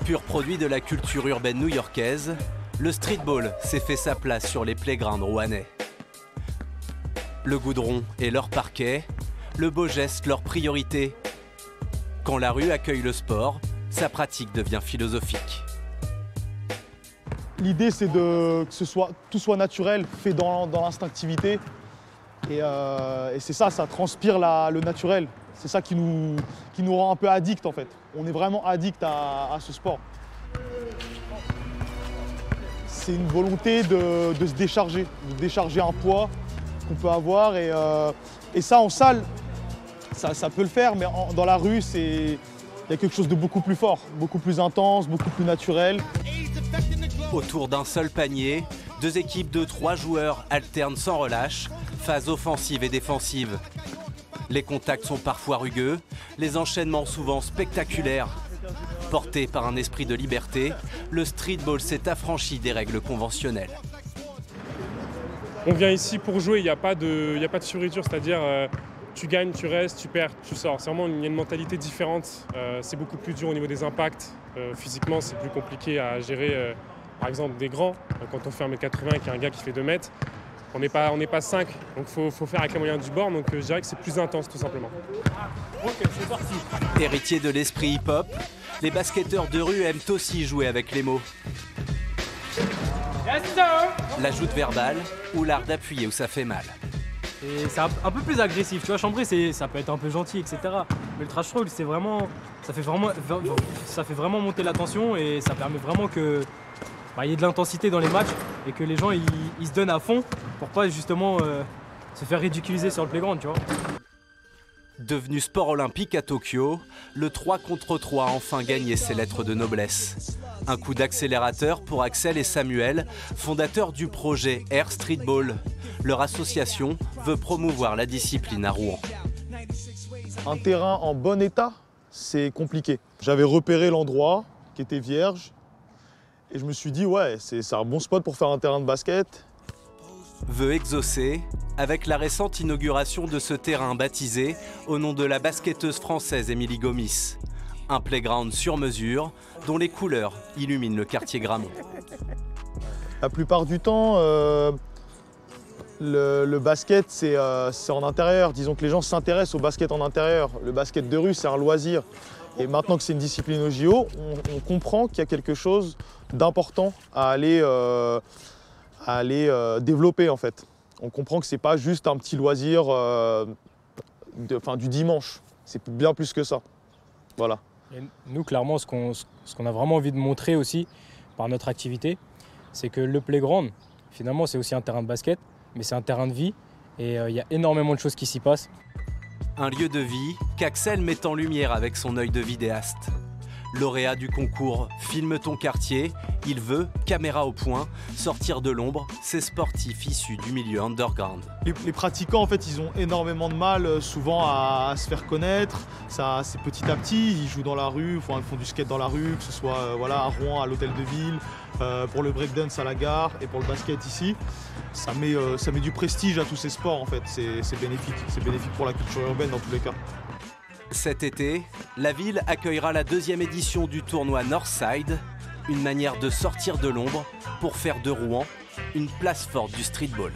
Pur produit de la culture urbaine new-yorkaise, le streetball s'est fait sa place sur les playgrounds rouennais. Le goudron est leur parquet, le beau geste leur priorité. Quand la rue accueille le sport, sa pratique devient philosophique. L'idée, c'est que tout soit naturel, fait dans l'instinctivité. Et c'est ça transpire le naturel. C'est ça qui nous rend un peu addicts en fait. On est vraiment addicts à ce sport. C'est une volonté de se décharger, un poids qu'on peut avoir. Et ça, en salle, ça peut le faire, mais dans la rue, il y a quelque chose de beaucoup plus fort, beaucoup plus intense, beaucoup plus naturel. Autour d'un seul panier, deux équipes de 3 joueurs alternent sans relâche, phase offensive et défensive. Les contacts sont parfois rugueux, les enchaînements souvent spectaculaires. Porté par un esprit de liberté, le streetball s'est affranchi des règles conventionnelles. On vient ici pour jouer, il n'y a pas de fioriture, c'est-à-dire tu gagnes, tu restes, tu perds, tu sors. C'est vraiment il y a une mentalité différente, c'est beaucoup plus dur au niveau des impacts. Physiquement, c'est plus compliqué à gérer, par exemple, des grands. Quand on fait 1m80 et qu'il y a un gars qui fait 2 mètres, on n'est pas 5, donc il faut faire avec les moyens du bord, donc je dirais que c'est plus intense tout simplement. Ok, c'est parti. Héritiers de l'esprit hip-hop, les basketteurs de rue aiment aussi jouer avec les mots. La joute verbale ou l'art d'appuyer où ça fait mal. Et c'est un peu plus agressif, tu vois, chambrer ça peut être un peu gentil, etc. Mais le trash talk, ça fait vraiment monter la tension et ça permet vraiment que y ait de l'intensité dans les matchs et que les gens ils se donnent à fond pour pas justement se faire ridiculiser sur le playground, tu vois. Devenu sport olympique à Tokyo, le 3 contre 3 a enfin gagné ses lettres de noblesse. Un coup d'accélérateur pour Axel et Samuel, fondateurs du projet Air Streetball. Leur association veut promouvoir la discipline à Rouen. Un terrain en bon état, c'est compliqué. J'avais repéré l'endroit qui était vierge et je me suis dit ouais, c'est un bon spot pour faire un terrain de basket. Veut exaucer avec la récente inauguration de ce terrain baptisé au nom de la basketteuse française Émilie Gomis. Un playground sur mesure dont les couleurs illuminent le quartier Gramont. La plupart du temps, le basket, c'est en intérieur. Disons que les gens s'intéressent au basket en intérieur. Le basket de rue, c'est un loisir. Et maintenant que c'est une discipline au JO, on comprend qu'il y a quelque chose d'important à aller développer en fait. On comprend que c'est pas juste un petit loisir du dimanche. C'est bien plus que ça. Voilà. Et nous, clairement, ce qu'on a vraiment envie de montrer aussi par notre activité, c'est que le playground, finalement, c'est aussi un terrain de basket, mais c'est un terrain de vie et il y a énormément de choses qui s'y passent. Un lieu de vie qu'Axel met en lumière avec son œil de vidéaste. Lauréat du concours Filme ton quartier, il veut, caméra au point, sortir de l'ombre ces sportifs issus du milieu underground. Les pratiquants, en fait, ils ont énormément de mal souvent à se faire connaître. C'est petit à petit, ils jouent dans la rue, ils font du skate dans la rue, que ce soit à Rouen, à l'hôtel de ville, pour le breakdance à la gare et pour le basket ici. Ça met du prestige à tous ces sports, en fait. C'est bénéfique. C'est bénéfique pour la culture urbaine dans tous les cas. Cet été, la ville accueillera la 2e édition du tournoi Northside, une manière de sortir de l'ombre pour faire de Rouen une place forte du streetball.